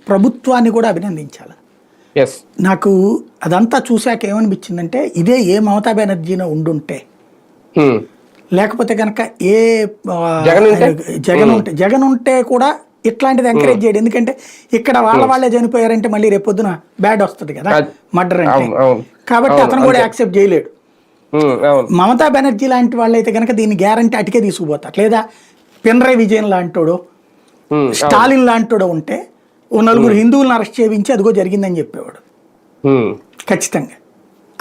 ప్రభుత్వాన్ని కూడా అభినందించాలి. నాకు అదంతా చూశాక ఏమనిపించిందంటే ఇదే ఏ మమతా బెనర్జీనో ఉండుంటే, లేకపోతే కనుక ఏ జగన్ ఉంటే కూడా ఇట్లాంటిది ఎంకరేజ్ చేయడు. ఎందుకంటే ఇక్కడ వాళ్ళే చనిపోయారంటే మళ్ళీ రేపొద్దున బ్యాడ్ వస్తుంది కదా మర్డర్ అంటే. కాబట్టి అతను కూడా యాక్సెప్ట్ చేయలేడు. మమతా బెనర్జీ లాంటి వాళ్ళైతే కనుక దీన్ని గ్యారంటీ అటుకే తీసుకుపోతారు. లేదా పినరయ్ విజయన్ లాంటోడో స్టాలిన్ లాంటోడో ఉంటే ఓ నలుగురు హిందువులను అరెస్ట్ చేయించి అదిగో జరిగిందని చెప్పేవాడు ఖచ్చితంగా.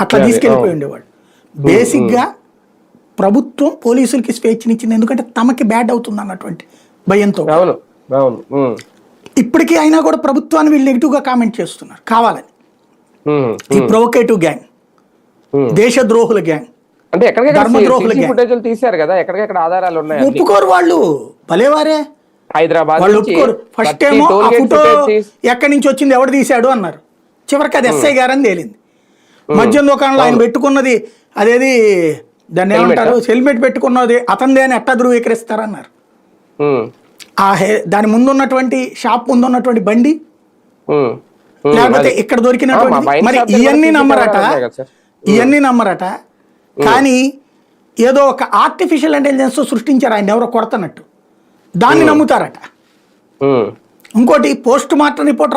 అట్లా తీసుకెళ్ళిపోయి ఉండేవాడు. బేసిక్గా ప్రభుత్వం పోలీసులకి స్వేచ్ఛనిచ్చింది ఎందుకంటే తమకి బ్యాడ్ అవుతుంది అన్నటువంటి భయంతో. ఇప్పటికీ అయినా కూడా ప్రభుత్వాన్ని వీళ్ళు నెగిటివ్ గా కామెంట్ చేస్తున్నారు కావాలని. ఈ ప్రొవోకేటివ్ గ్యాంగ్, దేశద్రోహుల గ్యాంగ్, ధర్మద్రోహుల గ్యాంగ్ తీశారు కదా, ఎక్కడికెక్కడ ఆధారాలు ఉన్నాయి. ఒప్పుకోరు వాళ్ళు, భలేవారే హైదరాబాద్ వాళ్ళు ఒప్పుకోరు. ఫస్ట్ ఏమో ఆ ఫోటో ఎక్కడి నుంచి వచ్చింది ఎవడు తీశాడు అన్నారు, చివరికి అది ఎస్ఐ గారని తేలింది. మద్యం దుకాణంలో ఆయన పెట్టుకున్నది అదేది దాన్ని ఏమంటారు హెల్మెట్ పెట్టుకున్నది అతనిదే అని ఎట్టా ధృవీకరిస్తారన్నారు. దాని ముందు ఉన్నటువంటి షాప్ ముందు ఉన్నటువంటి బండి లేకపోతే ఇక్కడ దొరికినటువంటి మరి ఇవన్నీ నమ్మరట. కానీ ఏదో ఒక ఆర్టిఫిషియల్ ఇంటెలిజెన్స్ సృష్టించారు ఆయన ఎవరో కొడతన్నట్టు, దాన్ని నమ్ముతారట. ఇంకోటి పోస్ట్ మార్టం రిపోర్ట్